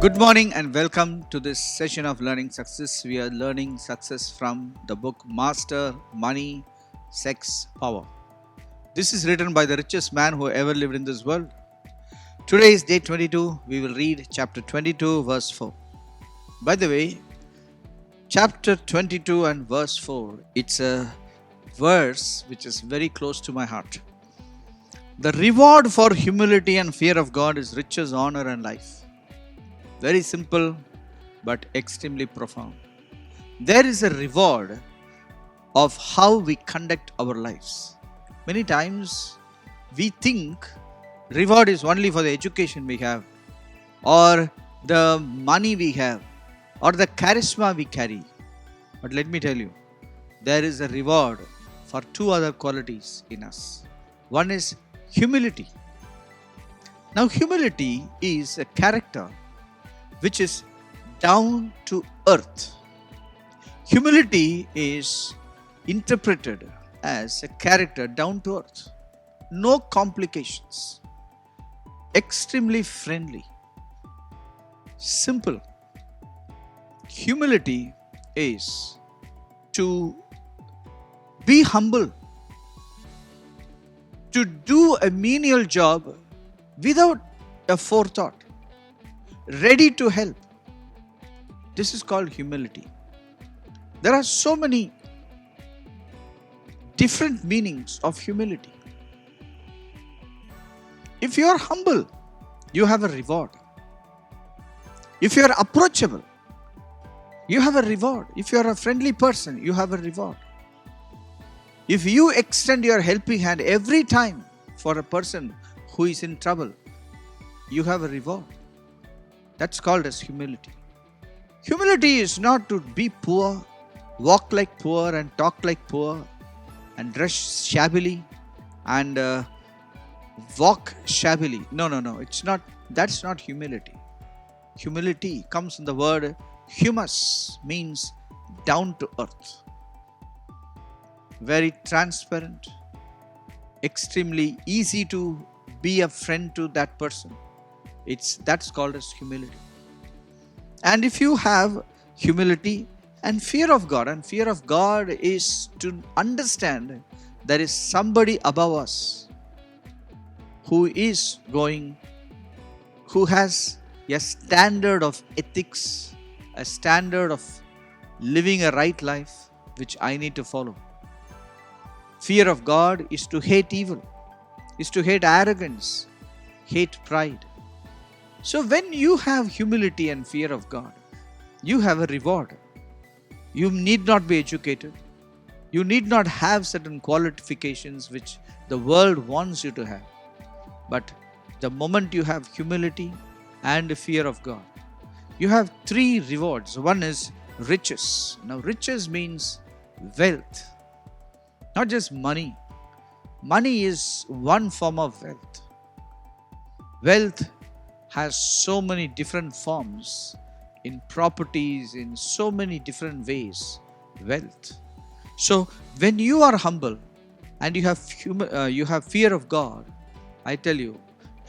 Good morning and welcome to this session of Learning Success. We are learning success from the book Master Money, Sex, Power. This is written by the richest man who ever lived in this world. Today is day 22. We will read chapter 22, verse 4. By the way, chapter 22 and verse 4, it's a verse which is very close to my heart. The reward for humility and fear of God is riches, honor, and life. Very simple, but extremely profound. There is a reward of how we conduct our lives. Many times we think reward is only for the education we have, or the money we have, or the charisma we carry. But let me tell you, there is a reward for two other qualities in us. One is humility. Now, humility is a character which is down to earth. Humility is interpreted as a character down to earth. No complications. Extremely friendly. Simple. Humility is to be humble, to do a menial job without a forethought, ready to help. This is called humility. There are so many different meanings of humility. If you are humble, you have a reward. If you are approachable, you have a reward. If you are a friendly person, you have a reward. If you extend your helping hand every time for a person who is in trouble, you have a reward. That's called as humility. Humility is not to be poor, walk like poor and talk like poor and dress shabbily and walk shabbily. No. It's not. That's not humility. Humility comes from the word humus, means down to earth. Very transparent, extremely easy to be a friend to that person. That's called as humility. And if you have humility and fear of God, and fear of God is to understand there is somebody above us who has a standard of ethics, a standard of living a right life which I need to follow. Fear of God is to hate evil, is to hate arrogance, hate pride. So when you have humility and fear of God, you have a reward. You need not be educated. You need not have certain qualifications which the world wants you to have. But the moment you have humility and fear of God, you have three rewards. One is riches. Now, riches means wealth, not just money. Money is one form of wealth. Wealth has so many different forms, in properties, in so many different ways. Wealth. So when you are humble and you have fear of God, I tell you,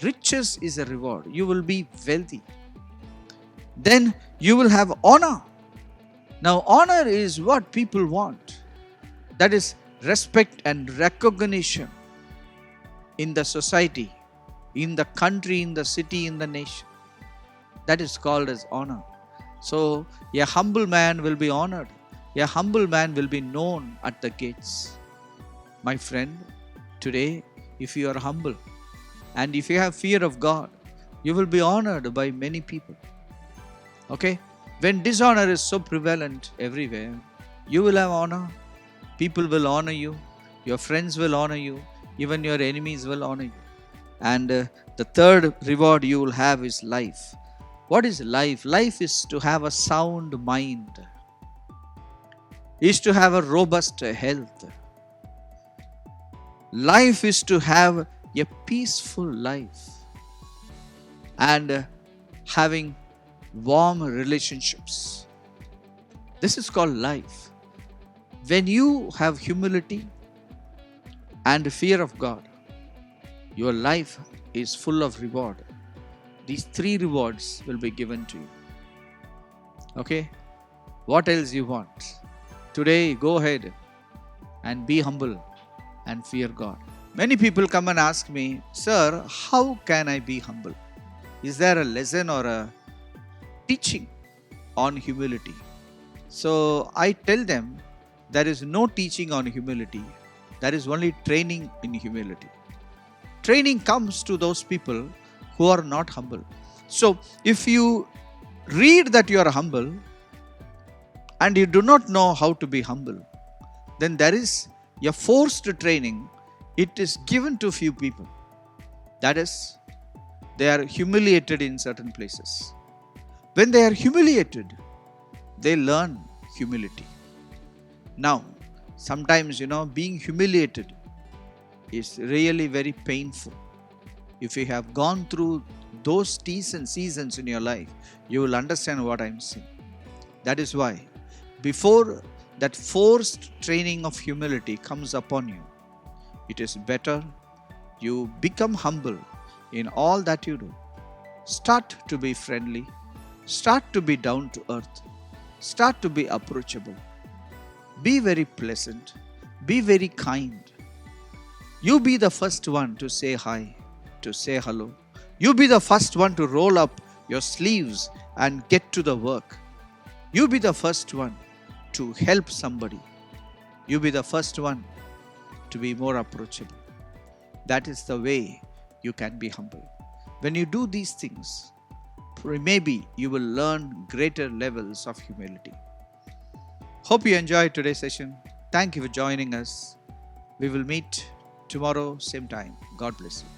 riches is a reward. You will be wealthy. Then you will have honor. Now honor is what people want. That is respect and recognition in the society, in the country, in the city, in the nation. That is called as honor. So a humble man will be honored. A humble man will be known at the gates. My friend, today, if you are humble and if you have fear of God, you will be honored by many people. Okay? When dishonor is so prevalent everywhere, you will have honor. People will honor you. Your friends will honor you. Even your enemies will honor you. And the third reward you will have is life. What is life? Life is to have a sound mind, is to have a robust health. Life is to have a peaceful life and having warm relationships. This is called life. When you have humility and fear of God, your life is full of reward. These 3 rewards will be given to you. Okay? What else you want? Today, go ahead and be humble and fear God. Many people come and ask me, Sir, how can I be humble? Is there a lesson or a teaching on humility? So I tell them, there is no teaching on humility. There is only training in humility. Training comes to those people who are not humble. So if you read that you are humble and you do not know how to be humble, then there is a forced training. It is given to few people. That is, they are humiliated in certain places. When they are humiliated, they learn humility. Now, sometimes, being humiliated is really very painful. If you have gone through those decent seasons in your life, you will understand what I'm saying. That is why, before that forced training of humility comes upon you, it is better you become humble in all that you do. Start to be friendly. Start to be down to earth. Start to be approachable. Be very pleasant. Be very kind. You be the first one to say hi, to say hello. You be the first one to roll up your sleeves and get to the work. You be the first one to help somebody. You be the first one to be more approachable. That is the way you can be humble. When you do these things, maybe you will learn greater levels of humility. Hope you enjoyed today's session. Thank you for joining us. We will meet tomorrow, same time. God bless you.